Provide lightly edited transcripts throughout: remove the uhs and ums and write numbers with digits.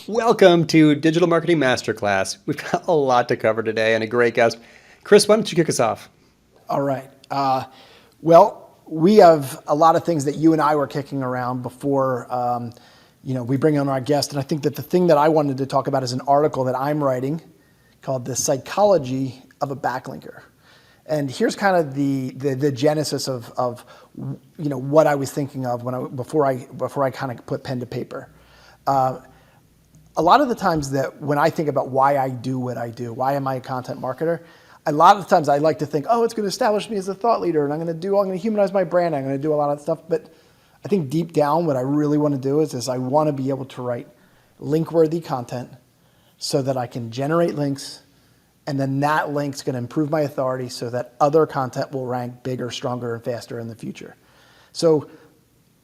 Welcome to Digital Marketing Masterclass. We've got a lot to cover today and a great guest. Chris, why don't you kick us off? All right. Well, we have a lot of things that you and I were kicking around before we bring on our guest. And I think that the thing that I wanted to talk about is an article that I'm writing called The Psychology of a Backlinker. And here's kind of the genesis of what I was thinking of before I kind of put pen to paper. A lot of the times that when I think about why I do what I do, why am I a content marketer? A lot of times I like to think, oh, it's going to establish me as a thought leader, and I'm going to humanize my brand. I'm going to do a lot of stuff. But I think deep down, what I really want to do is I want to be able to write link-worthy content so that I can generate links, and then that link's going to improve my authority so that other content will rank bigger, stronger, and faster in the future. So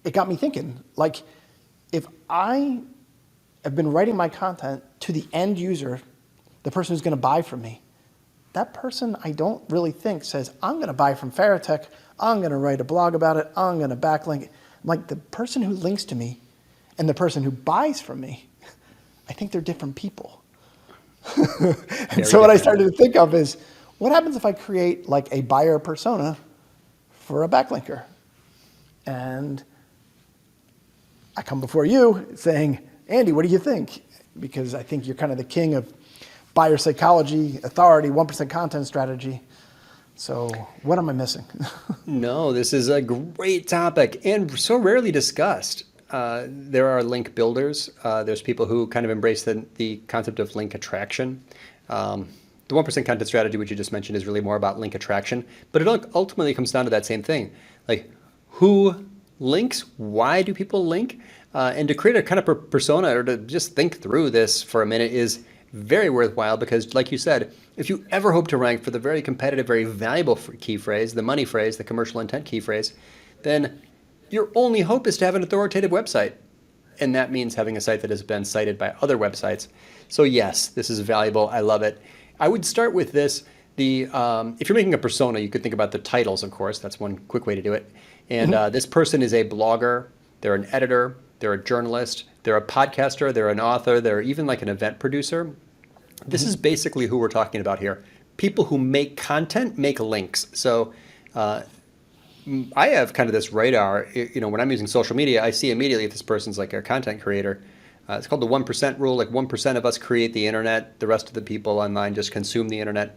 it got me thinking, like, if I have been writing my content to the end user, the person who's going to buy from me, that person I don't really think says, I'm going to buy from Faratech, I'm going to write a blog about it, I'm going to backlink it. Like, the person who links to me and the person who buys from me, I think they're different people. And so what I started to think of is, what happens if I create like a buyer persona for a backlinker? And I come before you saying, Andy, what do you think? Because I think you're kind of the king of buyer psychology, authority, 1% content strategy. So what am I missing? No, this is a great topic and so rarely discussed. There are link builders. There's people who kind of embrace the concept of link attraction. The 1% content strategy, which you just mentioned, is really more about link attraction. But it ultimately comes down to that same thing. Like, who links? Why do people link? And to create a kind of persona, or to just think through this for a minute, is very worthwhile, because like you said, if you ever hope to rank for the very competitive, very valuable key phrase, the money phrase, the commercial intent key phrase, then your only hope is to have an authoritative website. And that means having a site that has been cited by other websites. So yes, this is valuable. I love it. I would start with this. If you're making a persona, you could think about the titles, of course. That's one quick way to do it. And this person is a blogger, they're an editor, they're a journalist, they're a podcaster, they're an author, they're even like an event producer. This is basically who we're talking about here. People who make content, make links. So I have kind of this radar, when I'm using social media, I see immediately if this person's like a content creator. It's called the 1% rule. Like 1% of us create the internet. The rest of the people online just consume the internet.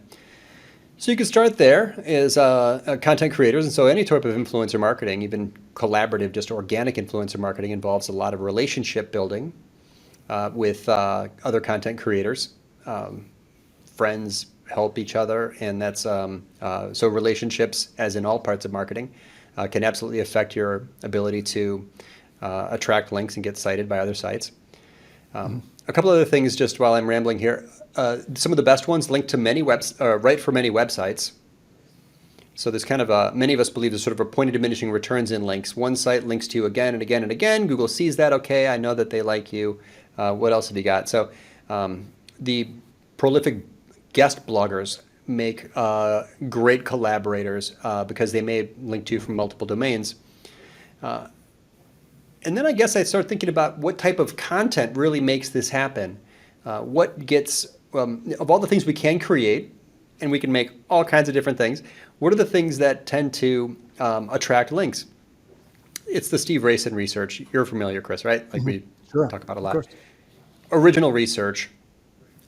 So you can start there as content creators. And so any type of influencer marketing, even collaborative, just organic influencer marketing, involves a lot of relationship building with other content creators. Friends help each other. And that's so relationships, as in all parts of marketing, can absolutely affect your ability to attract links and get cited by other sites. A couple other things just while I'm rambling here. Some of the best ones link to write for many websites. So there's kind of many of us believe there's sort of a point of diminishing returns in links. One site links to you again and again and again. Google sees that. Okay, I know that they like you. What else have you got? So the prolific guest bloggers make great collaborators because they may link to you from multiple domains. And then I guess I start thinking about what type of content really makes this happen. What gets, of all the things we can create, and we can make all kinds of different things, what are the things that tend to attract links? It's the Steve Rayson research. You're familiar, Chris, right? Like we talk about a lot. Original research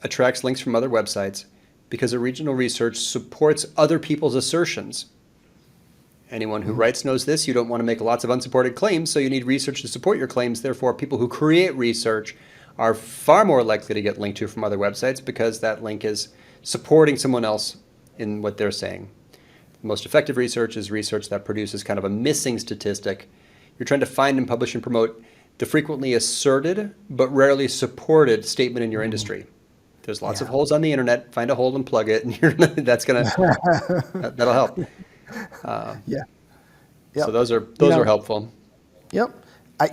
attracts links from other websites because original research supports other people's assertions. Anyone who writes knows this. You don't want to make lots of unsupported claims, so you need research to support your claims. Therefore, people who create research are far more likely to get linked to from other websites because that link is supporting someone else in what they're saying. The most effective research is research that produces kind of a missing statistic. You're trying to find and publish and promote the frequently asserted but rarely supported statement in your industry. There's lots of holes on the internet. Find a hole and plug it, and that'll help. So those are helpful. Yep.